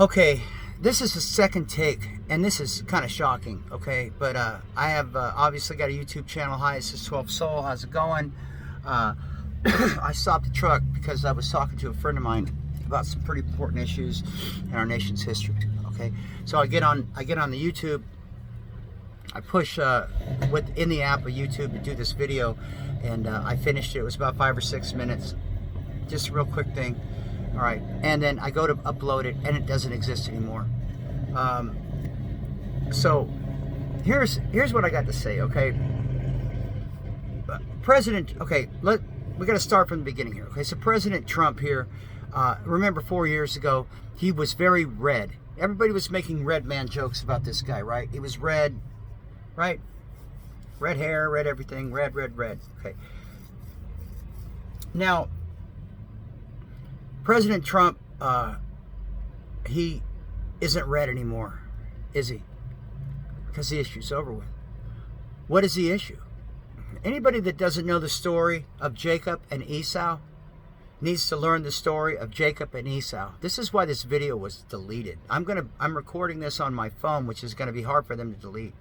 Okay, this is the second take, and this is kind of shocking, okay? But I have obviously got a YouTube channel. Hi, this is 12 Soul. How's it going? I stopped the truck because I was talking to a friend of mine about some pretty important issues in our nation's history, okay? So I get on the YouTube. I push in the app of YouTube to do this video, and I finished it. It was about 5 or 6 minutes. Just a real quick thing. All right, and then I go to upload it, and it doesn't exist anymore. So here's what I got to say. Okay, President. Okay, we got to start from the beginning here. Okay, so President Trump here. Remember 4 years ago, he was very red. Everybody was making red man jokes about this guy, right? He was red, right? Red hair, red everything, red. Okay. Now, President Trump, he isn't red anymore, is he? Because the issue's over with. What is the issue? Anybody that doesn't know the story of Jacob and Esau needs to learn the story of Jacob and Esau. This is why this video was deleted. I'm recording this on my phone, which is going to be hard for them to delete.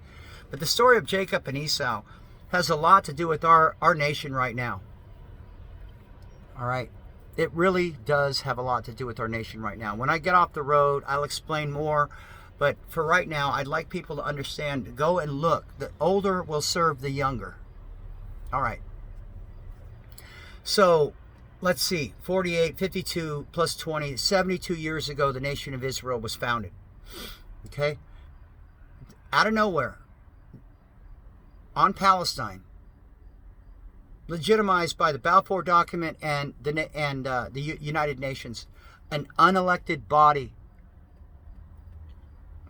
But the story of Jacob and Esau has a lot to do with our nation right now. All right. It really does have a lot to do with our nation right now. When I get off the road, I'll explain more. But for right now, I'd like people to understand, go and look. The older will serve the younger. All right. So, let's see. 48, 52, plus 20, 72 years ago, the nation of Israel was founded. Okay? Out of nowhere. On Palestine. Legitimized by the Balfour Document and the United Nations, an unelected body.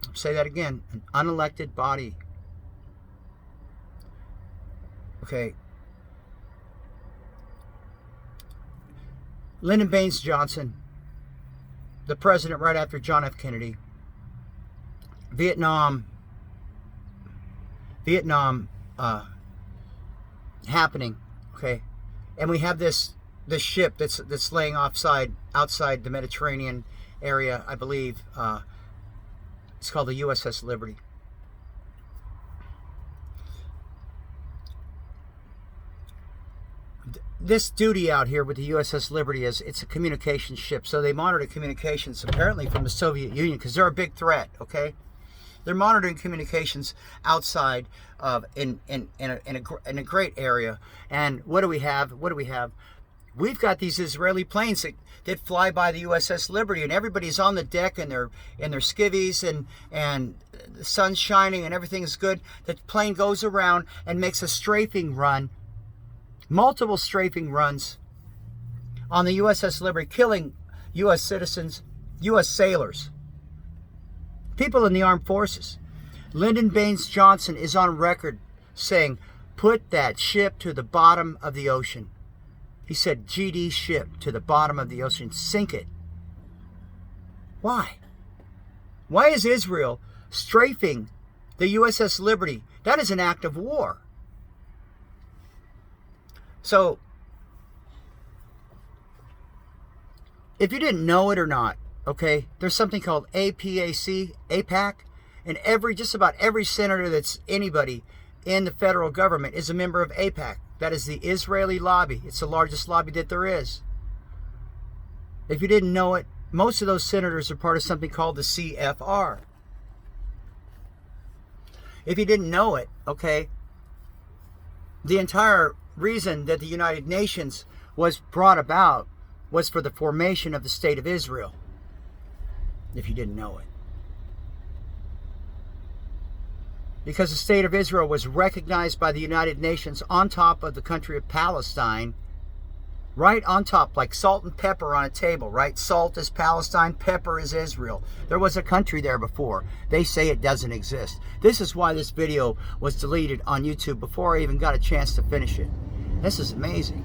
I'll say that again, an unelected body. Okay. Lyndon Baines Johnson, the president right after John F. Kennedy. Vietnam happening. Okay, and we have this ship that's laying outside the Mediterranean area, I believe. It's called the USS Liberty. This duty out here with the USS Liberty is it's a communications ship, so they monitor communications apparently from the Soviet Union because they're a big threat. Okay. They're monitoring communications outside of in a great area. And what do we have? We've got these Israeli planes that fly by the USS Liberty, and everybody's on the deck in their skivvies, and the sun's shining and everything's good. The plane goes around and makes a strafing run, multiple strafing runs on the USS Liberty, killing U.S. citizens, U.S. sailors. People in the armed forces. Lyndon Baines Johnson is on record saying, put that ship to the bottom of the ocean. He said, GD ship to the bottom of the ocean. Sink it. Why? Why is Israel strafing the USS Liberty? That is an act of war. So, if you didn't know it or not, okay, there's something called Apac, and just about every senator that's anybody in the federal government is a member of Apac. That is the Israeli lobby. It's the largest lobby that there is. If you didn't know it, most of those senators are part of something called the CFR. If you didn't know it, okay, the entire reason that the United Nations was brought about was for the formation of the State of Israel. If you didn't know it. Because the State of Israel was recognized by the United Nations on top of the country of Palestine, right on top, like salt and pepper on a table, right? Salt is Palestine, pepper is Israel. There was a country there before. They say it doesn't exist. This is why this video was deleted on YouTube before I even got a chance to finish it. This is amazing.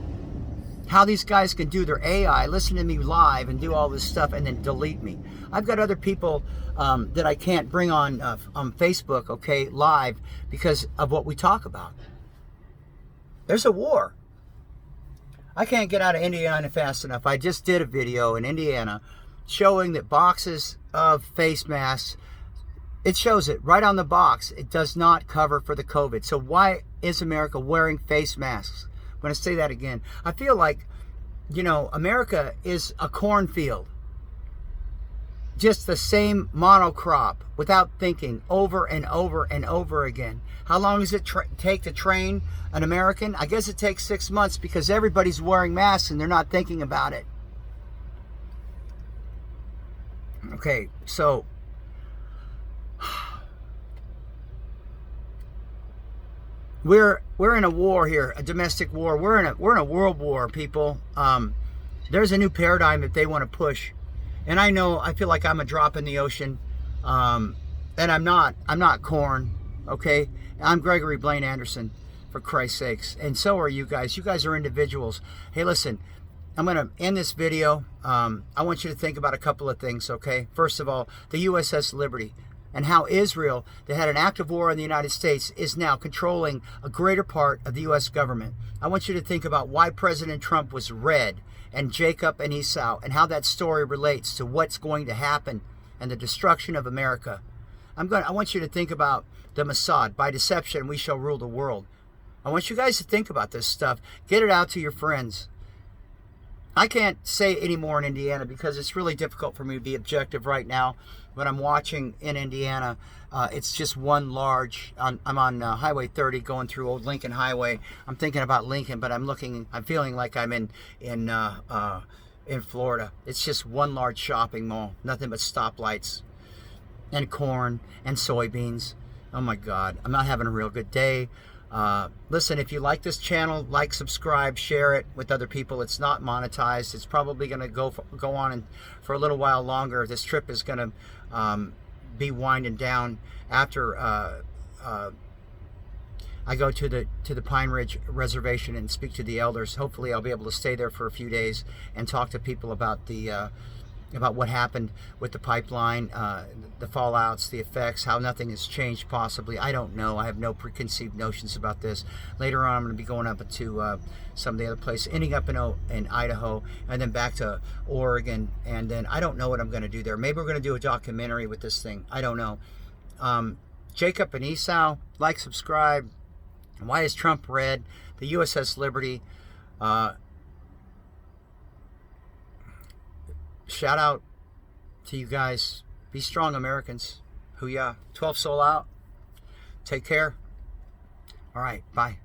How these guys can do their AI, listen to me live and do all this stuff and then delete me. I've got other people that I can't bring on Facebook, okay, live because of what we talk about. There's a war. I can't get out of Indiana fast enough. I just did a video in Indiana showing that boxes of face masks, it shows it right on the box. It does not cover for the COVID. So why is America wearing face masks? I'm going to say that again. I feel like, you know, America is a cornfield. Just the same monocrop without thinking over and over and over again. How long does it take to train an American? I guess it takes 6 months because everybody's wearing masks and they're not thinking about it. Okay, so we're in a war here, a domestic war. We're in a world war, people. There's a new paradigm that they want to push. And I know, I feel like I'm a drop in the ocean, and I'm not corn, okay? I'm Gregory Blaine Anderson, for Christ's sakes, and so are you guys. You guys are individuals. Hey, listen, I'm going to end this video. I want you to think about a couple of things, okay? First of all, the USS Liberty, and how Israel, that had an active war in the United States, is now controlling a greater part of the U.S. government. I want you to think about why President Trump was red, and Jacob and Esau, and how that story relates to what's going to happen and the destruction of America. I want you to think about the Mossad. By deception, we shall rule the world. I want you guys to think about this stuff. Get it out to your friends. I can't say any more in Indiana because it's really difficult for me to be objective right now. When I'm watching in Indiana, it's just one large. I'm on Highway 30 going through Old Lincoln Highway. I'm thinking about Lincoln, but I'm feeling like I'm in Florida. It's just one large shopping mall, nothing but stoplights and corn and soybeans. Oh my God, I'm not having a real good day. Listen, if you like this channel, like, subscribe, share it with other people. It's not monetized. It's probably going to go on for a little while longer. This trip is going to be winding down after I go to the Pine Ridge Reservation and speak to the elders. Hopefully, I'll be able to stay there for a few days and talk to people about about what happened with the pipeline, the fallouts, the effects, how nothing has changed possibly. I don't know. I have no preconceived notions about this. Later on, I'm going to be going up to some of the other places, ending up in Idaho, and then back to Oregon, and then I don't know what I'm going to do there. Maybe we're going to do a documentary with this thing. I don't know. Jacob and Esau, like, subscribe. Why is Trump red? The USS Liberty. Shout out to you guys. Be strong, Americans. Hoo-yah. 12 soul out. Take care. All right. Bye.